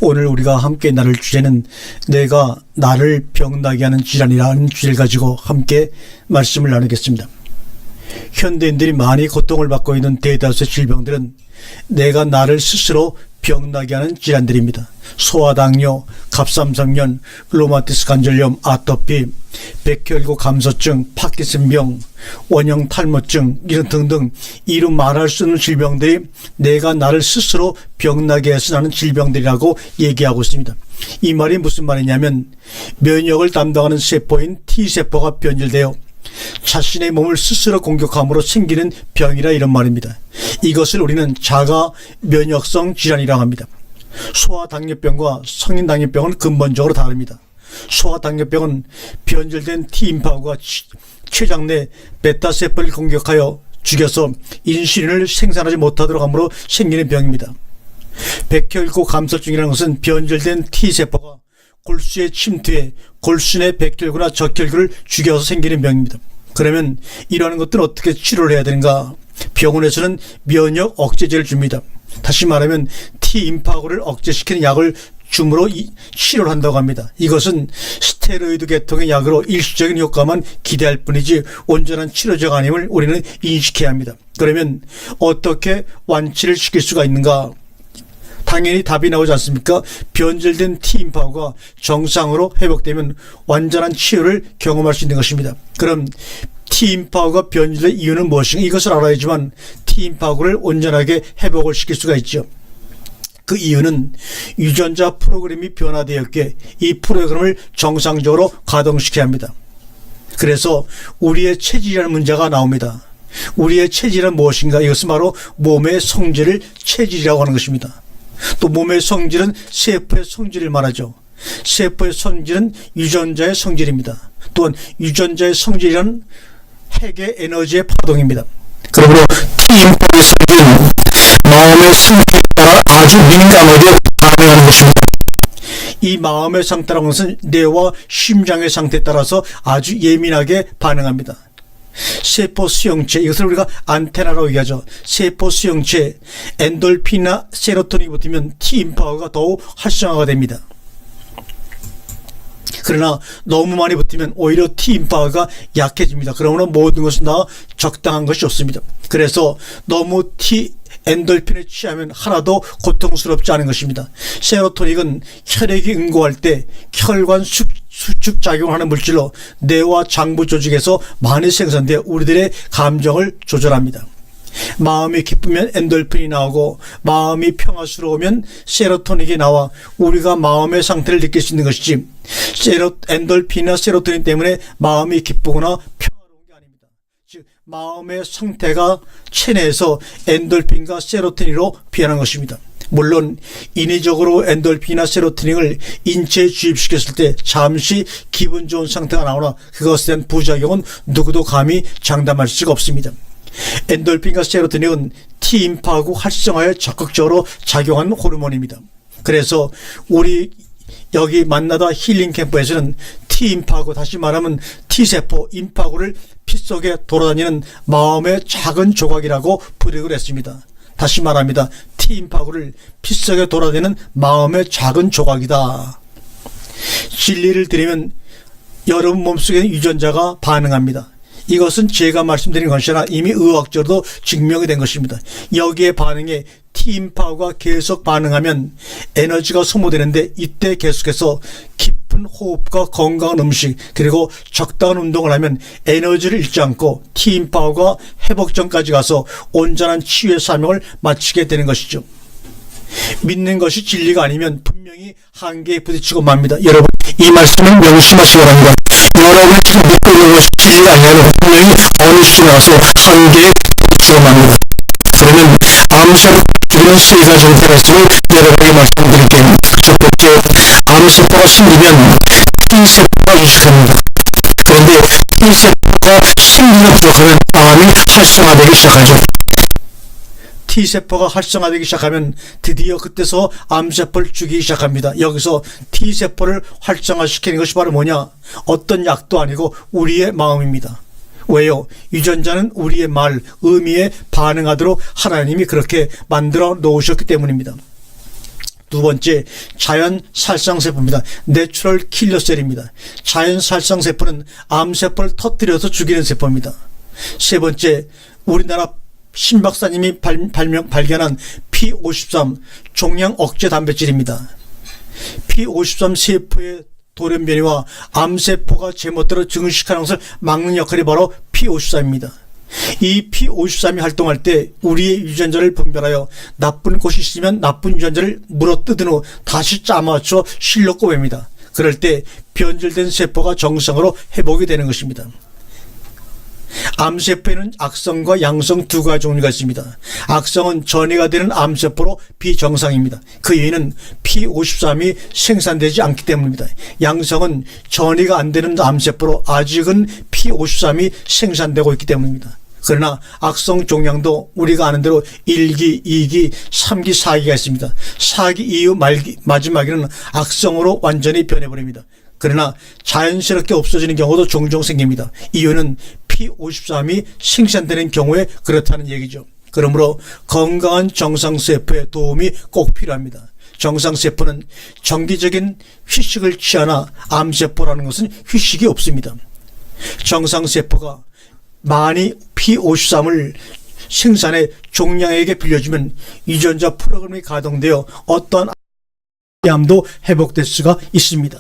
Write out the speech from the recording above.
오늘 우리가 함께 나눌 주제는 내가 나를 병나게 하는 질환이라는 주제를 가지고 함께 말씀을 나누겠습니다. 현대인들이 많이 고통을 받고 있는 대다수의 질병들은 내가 나를 스스로 병나게 하는 질환들입니다. 소아당뇨, 갑상선염, 로마티스 관절염, 아토피, 백혈구 감소증, 파킨슨병, 원형 탈모증 이런 등등 이루 말할 수 없는 질병들이 내가 나를 스스로 병나게 해서 나는 질병들이라고 얘기하고 있습니다. 이 말이 무슨 말이냐면 면역을 담당하는 세포인 T세포가 변질되어 자신의 몸을 스스로 공격함으로 생기는 병이라 이런 말입니다. 이것을 우리는 자가 면역성 질환이라고 합니다. 소아당뇨병과 성인당뇨병은 근본적으로 다릅니다. 소아당뇨병은 변질된 T임파구가 췌장 내 베타세포를 공격하여 죽여서 인슐린을 생산하지 못하도록 함으로 생기는 병입니다. 백혈구 감소증이라는 것은 변질된 T세포가 골수에 침투해 골수 내 백혈구나 적혈구를 죽여서 생기는 병입니다. 그러면 이러한 것들은 어떻게 치료를 해야 되는가? 병원에서는 면역 억제제를 줍니다. 다시 말하면 T임파구를 억제시키는 약을 줌으로 치료를 한다고 합니다. 이것은 스테로이드 계통의 약으로 일시적인 효과만 기대할 뿐이지 온전한 치료제가 아님을 우리는 인식해야 합니다. 그러면 어떻게 완치를 시킬 수가 있는가? 당연히 답이 나오지 않습니까? 변질된 T임파구가 정상으로 회복되면 완전한 치유를 경험할 수 있는 것입니다. 그럼 T임파구가 변질된 이유는 무엇인가? 이것을 알아야지만 T임파구를 온전하게 회복을 시킬 수가 있죠. 그 이유는 유전자 프로그램이 변화되었기에 이 프로그램을 정상적으로 가동시켜야 합니다. 그래서 우리의 체질이라는 문제가 나옵니다. 우리의 체질은 무엇인가? 이것은 바로 몸의 성질을 체질이라고 하는 것입니다. 또 몸의 성질은 세포의 성질을 말하죠. 세포의 성질은 유전자의 성질입니다. 또한 유전자의 성질이란 핵의 에너지의 파동입니다. 그러므로 T임파구의 성질은 마음의 상태에 따라 아주 민감하게 반응하는 것입니다. 이 마음의 상태라는 것은 뇌와 심장의 상태에 따라서 아주 예민하게 반응합니다. 세포 수용체, 이것을 우리가 안테나라고 얘기하죠. 세포 수용체, 엔돌핀이나 세로토닌이 붙으면 T임파구가 더욱 활성화가 됩니다. 그러나 너무 많이 붙으면 오히려 T임파구가 약해집니다. 그러므로 모든 것은 다 적당한 것이 좋습니다. 그래서 너무 엔돌핀에 취하면 하나도 고통스럽지 않은 것입니다. 세로토닌은 혈액이 응고할 때 혈관 수축 작용하는 물질로 뇌와 장부 조직에서 많이 생산되어 우리들의 감정을 조절합니다. 마음이 기쁘면 엔돌핀이 나오고 마음이 평화스러우면 세로토닌이 나와 우리가 마음의 상태를 느낄 수 있는 것이지 엔돌핀이나 세로토닌 때문에 마음이 기쁘거나 평화로운 게 아닙니다. 즉 마음의 상태가 체내에서 엔돌핀과 세로토닌으로 변하는 것입니다. 물론 인위적으로 엔돌핀이나 세로토닌을 인체에 주입시켰을 때 잠시 기분 좋은 상태가 나오나 그것에 대한 부작용은 누구도 감히 장담할 수가 없습니다. 엔돌핀과 세로토닌은 T임파구 활성화에 적극적으로 작용하는 호르몬입니다. 그래서 우리 여기 만나다 힐링 캠프에서는 T임파구, 다시 말하면 T세포, 임파구를 피 속에 돌아다니는 마음의 작은 조각이라고 부르기로 했습니다. 다시 말합니다. T임파구를 피 속에 돌아다니는 마음의 작은 조각이다. 진리를 들으면 여러분 몸속에 있는 유전자가 반응합니다. 이것은 제가 말씀드린 것이 아니라 이미 의학적으로도 증명이 된 것입니다. 여기에 반응에 T임파구가 계속 반응하면 에너지가 소모되는데 이때 계속해서 깊은 호흡과 건강한 음식 그리고 적당한 운동을 하면 에너지를 잃지 않고 T임파구가 회복전까지 가서 온전한 치유의 사명을 마치게 되는 것이죠. 믿는 것이 진리가 아니면 분명히 한계에 부딪히고 맙니다. 여러분 이 말씀을 명심하시기 바랍니다. 여러분이 지금 믿고 있는 것이 진리가 아니라면 분명히 어느 시점에 와서 한계에 부딪히고 맙니다. 그러면 암세포를 죽이는 세 가지 형태가 있음을 여러분에게 말씀드릴게요. 첫 번째, 암세포가 생기면 T세포가 이식합니다. 그런데 T세포가 생기면 부족하면 암이 활성화되기 시작하죠. T세포가 활성화되기 시작하면 드디어 그때서 암세포를 죽이기 시작합니다. 여기서 T세포를 활성화시키는 것이 바로 뭐냐? 어떤 약도 아니고 우리의 마음입니다. 왜요? 유전자는 우리의 말, 의미에 반응하도록 하나님이 그렇게 만들어 놓으셨기 때문입니다. 두 번째, 자연 살상세포입니다. 내추럴 킬러셀입니다. 자연 살상세포는 암세포를 터뜨려서 죽이는 세포입니다. 세 번째, 우리나라 신 박사님이 발견한 P53 종양 억제 단백질입니다. P53 세포의 돌연변이와 암세포가 제멋대로 증식하는 것을 막는 역할이 바로 P53입니다. 이 P53이 활동할 때 우리의 유전자를 분별하여 나쁜 곳이 있으면 나쁜 유전자를 물어뜯은 후 다시 짜맞춰 실로 꼬맵니다. 그럴 때 변질된 세포가 정상으로 회복이 되는 것입니다. 암세포에는 악성과 양성 두 가지 종류가 있습니다. 악성은 전이가 되는 암세포로 비정상입니다. 그 이유는 P53이 생산되지 않기 때문입니다. 양성은 전이가 안 되는 암세포로 아직은 P53이 생산되고 있기 때문입니다. 그러나 악성 종양도 우리가 아는 대로 1기, 2기, 3기, 4기가 있습니다. 4기 이후 마지막에는 악성으로 완전히 변해버립니다. 그러나 자연스럽게 없어지는 경우도 종종 생깁니다. 이유는 P53이 생산되는 경우에 그렇다는 얘기죠. 그러므로 건강한 정상세포의 도움이 꼭 필요합니다. 정상세포는 정기적인 휴식을 취하나 암세포라는 것은 휴식이 없습니다. 정상세포가 많이 P53을 생산해 종양에게 빌려주면 유전자 프로그램이 가동되어 어떠한 암도 회복될 수가 있습니다.